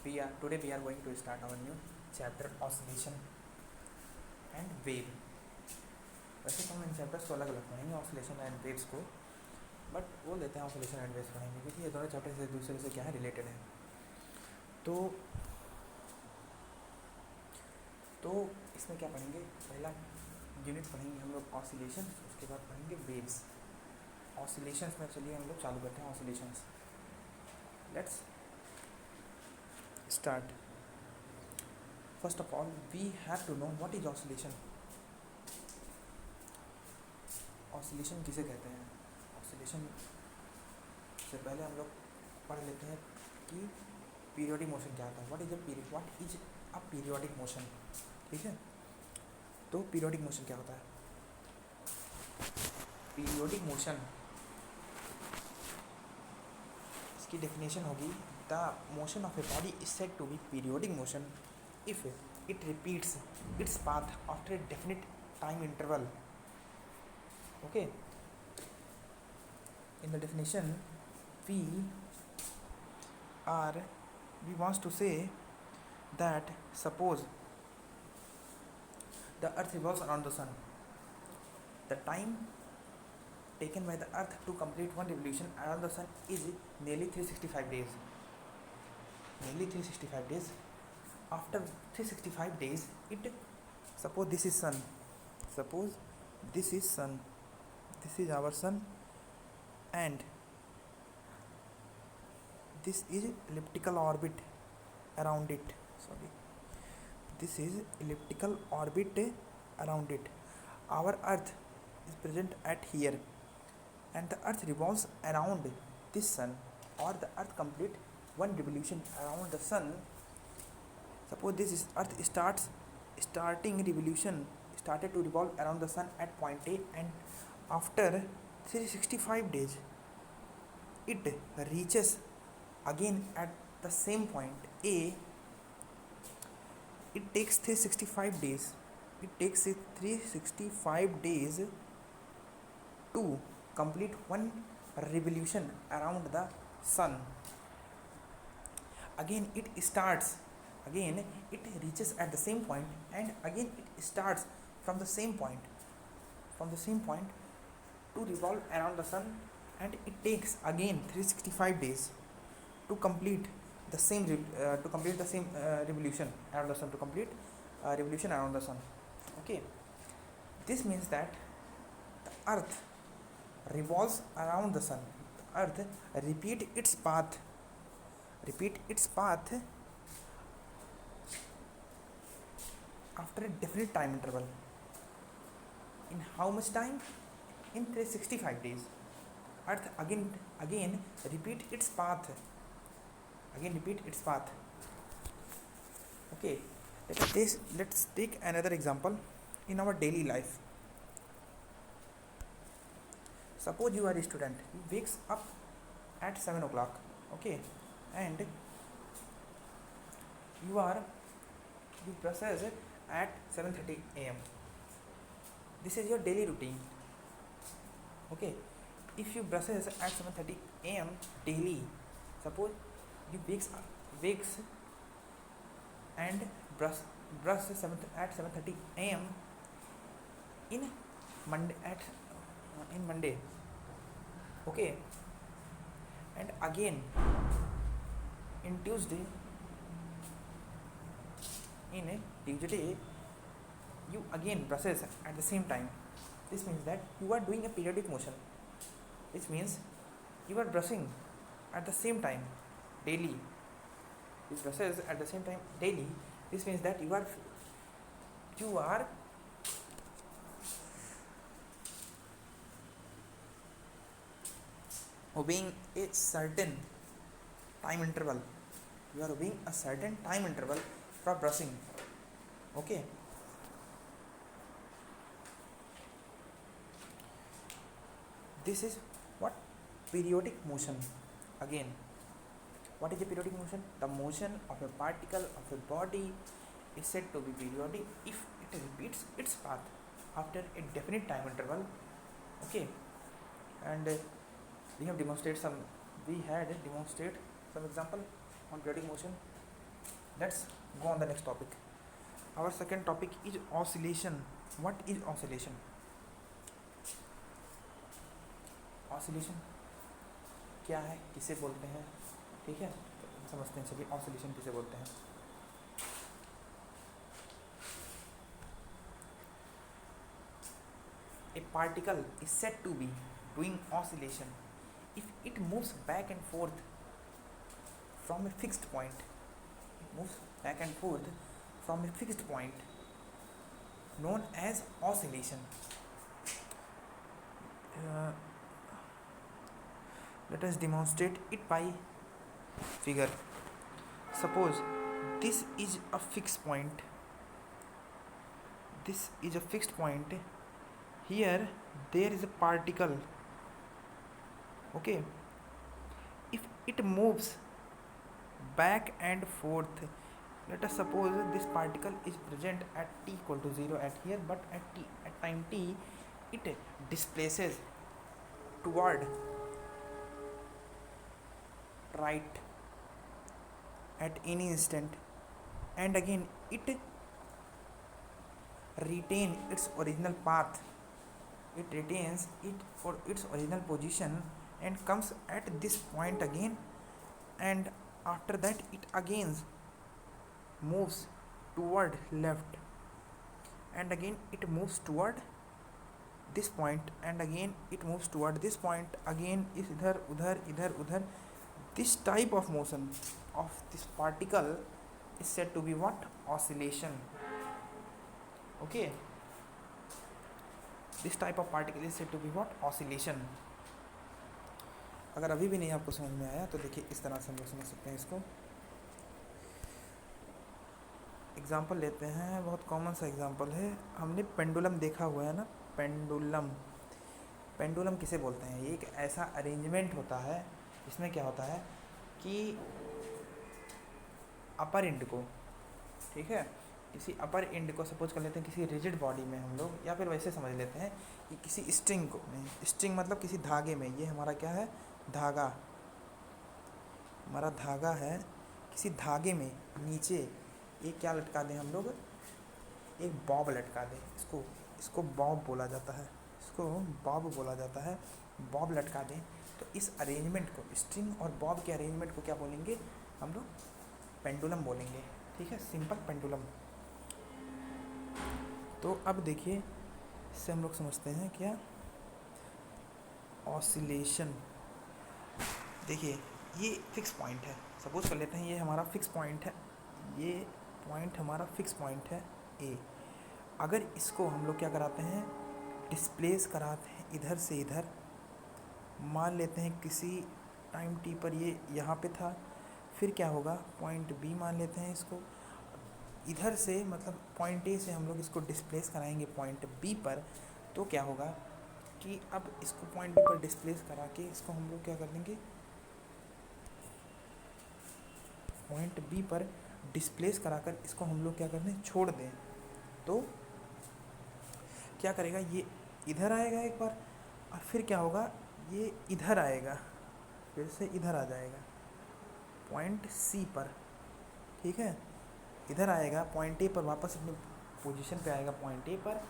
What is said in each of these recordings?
Today we are going to start our new chapter oscillation and wave. वैसे तो हम इन chapters को अलग अलग पढ़ेंगे ऑसिलेशन एंड वेव्स को, बट बोल देते हैं ऑसिलेशन एंड वेव्स पढ़ेंगे क्योंकि ये दोनों चैप्टर्स एक दूसरे से क्या है रिलेटेड है। तो इसमें क्या पढ़ेंगे, पहला यूनिट पढ़ेंगे हम लोग ऑसिलेशन, उसके बाद पढ़ेंगे वेव्स। ऑसिलेशंस में चलिए हम लोग चालू करते हैं oscillations. Let's start. First of all we have to know what is oscillation. Oscillation किसे कहते हैं? ऑसिलेशन से पहले हम लोग पढ़ लेते हैं कि पीरियोडिक मोशन क्या होता है। What is a periodic motion. ठीक है, तो पीरियोडिक मोशन क्या होता है? पीरियोडिक मोशन, इसकी डेफिनेशन होगी the motion of a body is said to be periodic motion if it repeats its path after a definite time interval. Okay, in the definition we wants to say that suppose the earth revolves around the sun, the time taken by the earth to complete one revolution around the sun is nearly 365 days. Nearly 365 days. After 365 days, suppose this is sun, this is our sun, and this is elliptical orbit around it. This is elliptical orbit around it. Our earth is present at here, and the earth revolves around this sun, or the earth complete one revolution around the sun. Suppose this is earth started to revolve around the sun at point A, and after 365 days it reaches again at the same point A. It takes 365 days. It takes 365 days to complete one revolution around the sun. Again it reaches at the same point, and again it starts from the same point to revolve around the sun, and it takes again 365 days to complete the same revolution around the sun, revolution around the sun. Okay, this means that the earth revolves around the sun. The earth repeat its path after a definite time interval. In how much time? In 365 days. Earth again repeat its path. Okay, let's take another example in our daily life. Suppose you are a student. You wakes up at 7 o'clock. Okay, and you process at 7:30 a.m. This is your daily routine. Okay, if you brushes at 7:30 a.m. daily, suppose you wakes and brush at 7:30 a.m. in Monday. Okay, and again in Tuesday you again brushes at the same time. This means that you are doing a periodic motion, which means you are brushing at the same time daily. This brushes at the same time daily. This means that you are obeying a certain time interval. You are obeying a certain time interval for brushing. Okay, this is what periodic motion. Again, what is a periodic motion? The motion of a particle of a body is said to be periodic if it repeats its path after a definite time interval. Okay, and we had demonstrated some example on periodic motion. Let's go on the next topic. Our second topic is oscillation. What is oscillation? Oscillation क्या है, किसे बोलते हैं? ठीक है, तो समझते हैं सभी ऑसिलेशन किसे बोलते हैं. A particle is said to be doing oscillation if it moves back and forth from a fixed point. It moves back and forth from a fixed point known as oscillation. Let us demonstrate it by figure. Suppose this is a fixed point. This is a fixed point. Here there is a particle. Okay. If it moves back and forth, let us suppose this particle is present at t equal to 0 at here, but at time t it displaces toward right at any instant, and again it retain its original path. It retains it for its original position and comes at this point again, and after that it again moves toward left, and again it moves toward this point, and again it moves toward this point, again is idhar udhar idhar udhar. This type of motion of this particle is said to be what? Oscillation. Okay, this type of particle is said to be what? Oscillation. अगर अभी भी नहीं आपको समझ में आया तो देखिए इस तरह से हम लोग समझ सकते हैं इसको. एग्जाम्पल लेते हैं, बहुत कॉमन सा एग्जाम्पल है. हमने पेंडुलम देखा हुआ है ना, पेंडुलम. पेंडुलम किसे बोलते हैं? ये एक ऐसा अरेंजमेंट होता है इसमें क्या होता है कि अपर एंड को, ठीक है, किसी अपर एंड को सपोज कर लेते हैं किसी रिजिड बॉडी में हम लोग, या फिर वैसे समझ लेते हैं कि किसी स्ट्रिंग को, स्ट्रिंग मतलब किसी धागे में, ये हमारा क्या है? धागा. हमारा धागा है, किसी धागे में नीचे ये क्या लटका दें हम लोग? एक बॉब लटका दें. इसको बॉब बोला जाता है. इसको बॉब बोला जाता है. बॉब लटका दें तो इस अरेंजमेंट को, स्ट्रिंग और बॉब के अरेंजमेंट को क्या बोलेंगे हम लोग? पेंडुलम बोलेंगे. ठीक है, सिंपल पेंडुलम. तो अब देखिए इससे हम लोग समझते हैं क्या ऑसिलेशन. देखिए ये फिक्स पॉइंट है, सपोज कर लेते हैं ये हमारा फिक्स पॉइंट है. ये पॉइंट हमारा फिक्स पॉइंट है ए. अगर इसको हम लोग क्या कराते हैं? डिस्प्लेस कराते हैं इधर से इधर. मान लेते हैं किसी टाइम टी पर ये यहाँ पे था, फिर क्या होगा? पॉइंट बी मान लेते हैं इसको. इधर से मतलब पॉइंट ए से हम लोग इसको डिस्प्लेस कराएंगे पॉइंट बी पर. तो क्या होगा कि अब इसको पॉइंट बी पर डिस्प्लेस करा के इसको हम लोग क्या कर देंगे? पॉइंट बी पर डिस्प्लेस कराकर इसको हम लोग क्या कर दें? छोड़ दें. तो क्या करेगा? ये इधर आएगा एक बार, और फिर क्या होगा? ये इधर आएगा, फिर से इधर आ जाएगा पॉइंट सी पर. ठीक है, इधर आएगा पॉइंट ए पर, वापस अपनी पोजीशन पे आएगा पॉइंट ए पर.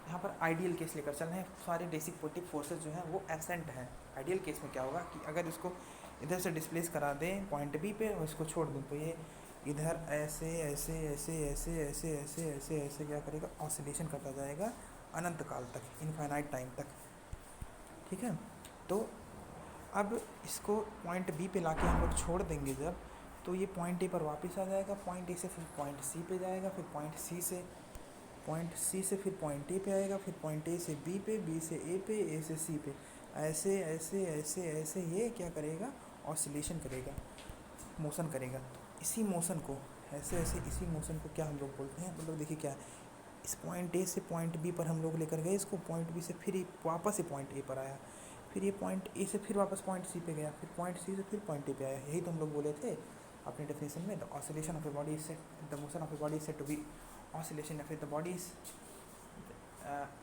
यहाँ पर आइडियल केस लेकर चल रहे हैं, सारे डेसिपोटिव फोर्सेस जो हैं वो एब्सेंट हैं. आइडियल केस में क्या होगा कि अगर इसको इधर से डिस्प्लेस करा दें पॉइंट बी पे और इसको छोड़ दें, तो ये इधर ऐसे ऐसे ऐसे ऐसे ऐसे ऐसे ऐसे ऐसे क्या करेगा? ऑसिलेशन करता जाएगा अनंत काल तक, इनफाइनाइट टाइम तक. ठीक है, तो अब इसको पॉइंट बी पे लाके हम लोग छोड़ देंगे जब, तो ये पॉइंट ए पर वापस आ जाएगा. पॉइंट ए से फिर पॉइंट सी पे जाएगा, फिर पॉइंट सी से फिर पॉइंट ए पे आएगा, फिर पॉइंट ए से बी पे, बी से ए पे, ए से सी पे. ऐसे ऐसे ऐसे ऐसे ये क्या करेगा? ऑसिलेशन करेगा, मोशन करेगा. इसी मोशन को ऐसे ऐसे इसी मोशन को क्या हम लोग बोलते हैं? मतलब देखिए क्या है, इस पॉइंट ए से पॉइंट बी पर हम लोग लेकर गए इसको, पॉइंट बी से फिर वापस से पॉइंट ए पर आया, फिर ये पॉइंट ए से फिर वापस पॉइंट सी पे गया, फिर पॉइंट सी से फिर पॉइंट ए पे आया. यही तो हम लोग बोले थे अपने डेफिनेशन में. The oscillation of a body is said, the motion of a body is said to be oscillation. या फिर the body is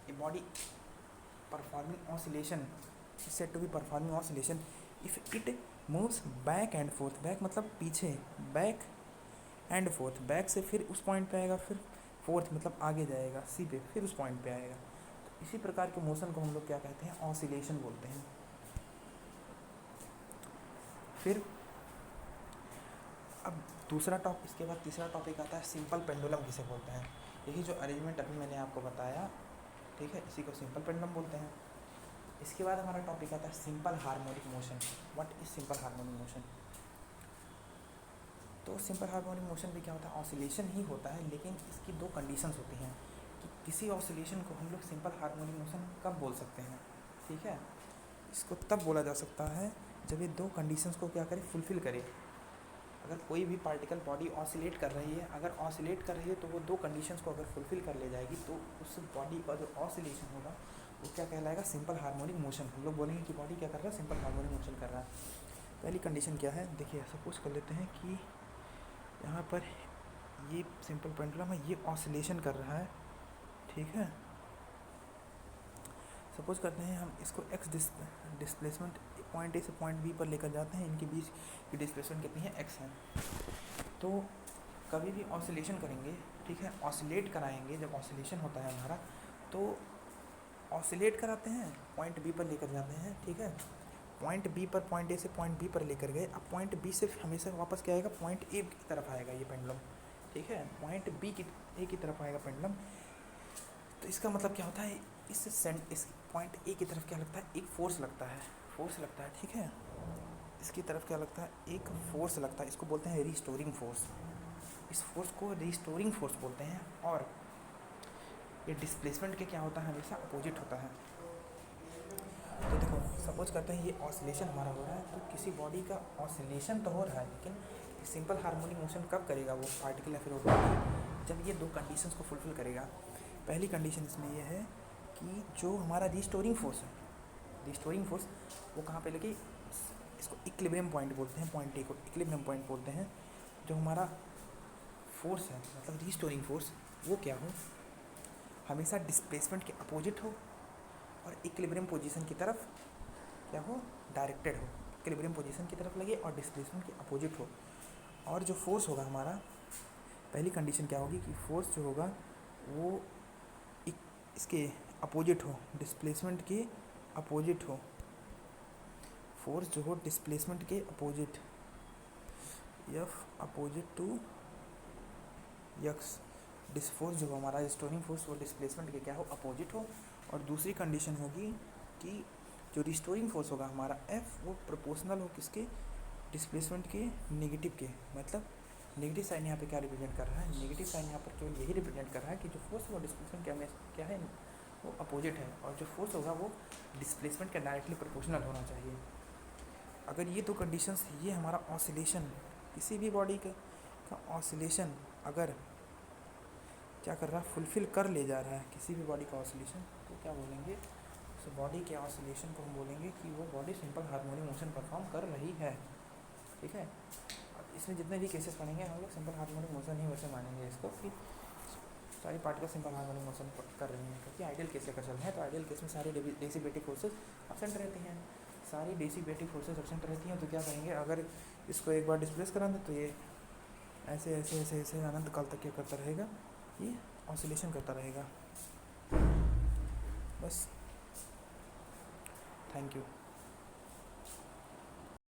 a body performing oscillation is said to be performing oscillation if it moves back and forth. Back मतलब पीछे, back and forth, back से फिर उस point पे आएगा, फिर फोर्थ मतलब आगे जाएगा सी पे, फिर उस पॉइंट पे आएगा। तो इसी प्रकार के मोशन को हम लोग क्या कहते हैं, ऑसिलेशन बोलते हैं। फिर अब दूसरा टॉपिक, इसके बाद तीसरा टॉपिक आता है सिंपल पेंडुलम किसे बोलते हैं। यही जो अरेंजमेंट अभी मैंने आपको बताया, ठीक है, इसी को सिंपल पेंडुलम बोलते हैं। इसके बाद हमारा टॉपिक आता है simple harmonic motion. What is simple harmonic motion? तो सिंपल हार्मोनिक मोशन भी क्या होता है, ऑसिलेशन ही होता है, लेकिन इसकी दो कंडीशंस होती हैं कि किसी ऑसिलेशन को हम लोग सिंपल हार्मोनिक मोशन कब बोल सकते हैं, ठीक है। इसको तब बोला जा सकता है जब ये दो कंडीशंस को क्या करे, फुलफिल करे। अगर कोई भी पार्टिकल बॉडी ऑसिलेट कर रही है, अगर ऑसिलेट कर रही है तो वो दो कंडीशंस को अगर फुलफिल कर ले जाएगी तो उस बॉडी का जो ऑसिलेशन होगा वो क्या कहलाएगा, सिंपल हार्मोनिक मोशन। हम लोग बोलेंगे कि बॉडी क्या कर रहा है, सिंपल हार्मोनिक मोशन कर रहा है। पहली कंडीशन क्या है, देखिए सपोज कर लेते हैं कि यहाँ पर ये सिंपल पेंडुलम है, ये ऑसिलेशन कर रहा है, ठीक है। सपोज करते हैं हम इसको एक्स डिस्प्लेसमेंट पॉइंट ए से पॉइंट बी पर लेकर जाते हैं, इनके बीच की डिस्प्लेसमेंट कितनी है, एक्स है। तो कभी भी ऑसिलेशन करेंगे, ठीक है, ऑसिलेट कराएंगे, जब ऑसिलेशन होता है हमारा तो ऑसिलेट कराते हैं, पॉइंट बी पर लेकर जाते हैं, ठीक है। पॉइंट बी पर, पॉइंट ए से पॉइंट बी पर लेकर गए, अब पॉइंट बी से हमेशा वापस क्या आएगा, पॉइंट ए की तरफ आएगा ये पेंडुलम, ठीक है, पॉइंट बी की ए की तरफ आएगा पेंडुलम। तो इसका मतलब क्या होता है, इस पॉइंट ए की तरफ क्या लगता है, एक फोर्स लगता है, ठीक है। इसकी तरफ क्या लगता है, एक फोर्स लगता है, इसको बोलते हैं रिस्टोरिंग फोर्स। इस फोर्स को रिस्टोरिंग फोर्स बोलते हैं। और ये डिस्प्लेसमेंट के क्या होता है, हमेशा अपोजिट होता है। तो देखो सपोज करते हैं ये ऑसिलेशन हमारा हो रहा है, तो किसी बॉडी का ऑसिलेशन तो हो रहा है, लेकिन सिंपल हार्मोनिक मोशन कब करेगा वो पार्टिकल या फिर वो बॉडी, जब ये दो कंडीशंस को फुलफिल करेगा। पहली कंडीशन इसमें ये है कि जो हमारा रिस्टोरिंग फोर्स है, रिस्टोरिंग फोर्स वो कहाँ पे लगे, इसको इक्विलिब्रियम पॉइंट बोलते हैं, पॉइंट ए को इक्विलिब्रियम पॉइंट बोलते हैं। जो हमारा फोर्स है, मतलब रिस्टोरिंग फोर्स, वो क्या हो, हमेशा डिस्प्लेसमेंट के अपोजिट हो और इक्विलिब्रियम पोजीशन की तरफ क्या हो, डायरेक्टेड हो, इक्विलिब्रियम पोजीशन की तरफ लगे और डिस्प्लेसमेंट के अपोजिट हो। और जो फोर्स होगा हमारा, पहली कंडीशन क्या होगी कि फोर्स जो होगा वो इसके अपोजिट हो, डिस्प्लेसमेंट के अपोजिट हो। फोर्स जो हो डिस्प्लेसमेंट के opposite, F opposite to X. Force जो हमारा रिस्टोरिंग फोर्स वो डिस्प्लेसमेंट के क्या हो, अपोजिट हो। और दूसरी कंडीशन होगी कि जो रिस्टोरिंग फोर्स होगा हमारा एफ, वो प्रोपोर्शनल हो किसके, डिस्प्लेसमेंट के नेगेटिव के। मतलब नेगेटिव साइन यहाँ पे क्या रिप्रेजेंट कर रहा है, नेगेटिव साइन यहाँ पर केवल यही रिप्रेजेंट कर रहा है कि जो फोर्स वो डिस्प्लेसमेंट क्या है, वो अपोजिट है, और जो फोर्स होगा वो डिस्प्लेसमेंट के डायरेक्टली प्रोपोर्शनल होना चाहिए। अगर ये दो कंडीशंस, ये हमारा ऑसिलेशन, किसी भी बॉडी का ऑसिलेशन अगर क्या कर रहा है, फुलफिल कर ले जा रहा है किसी भी बॉडी का ऑसिलेशन, तो क्या बोलेंगे, उस बॉडी के ऑसिलेशन को हम बोलेंगे कि वो body simple harmonic motion perform कर रही है, ठीक है। अब इसमें जितने भी केसेस पढ़ेंगे हम लोग सिंपल हार्मोनिक मोशन ही वैसे मानेंगे इसको, कि सारी पार्टिकल सिंपल हार्मोनिक मोशन कर रही हैं, क्योंकि आइडियल केस लेकर चल रहे हैं। तो आइडियल केस में सारी डेसीबेटिक फोर्सेज एब्सेंट रहती हैं, सारी डेसीबेटिक फोर्सेज एब्सेंट रहती हैं। तो क्या करेंगे, अगर इसको एक बार डिस्प्लेस करा दें तो ये ऐसे ऐसे ऐसे ऐसे अनंत काल तक क्या करता रहेगा, ये ऑसिलेशन करता रहेगा। बस, थैंक यू।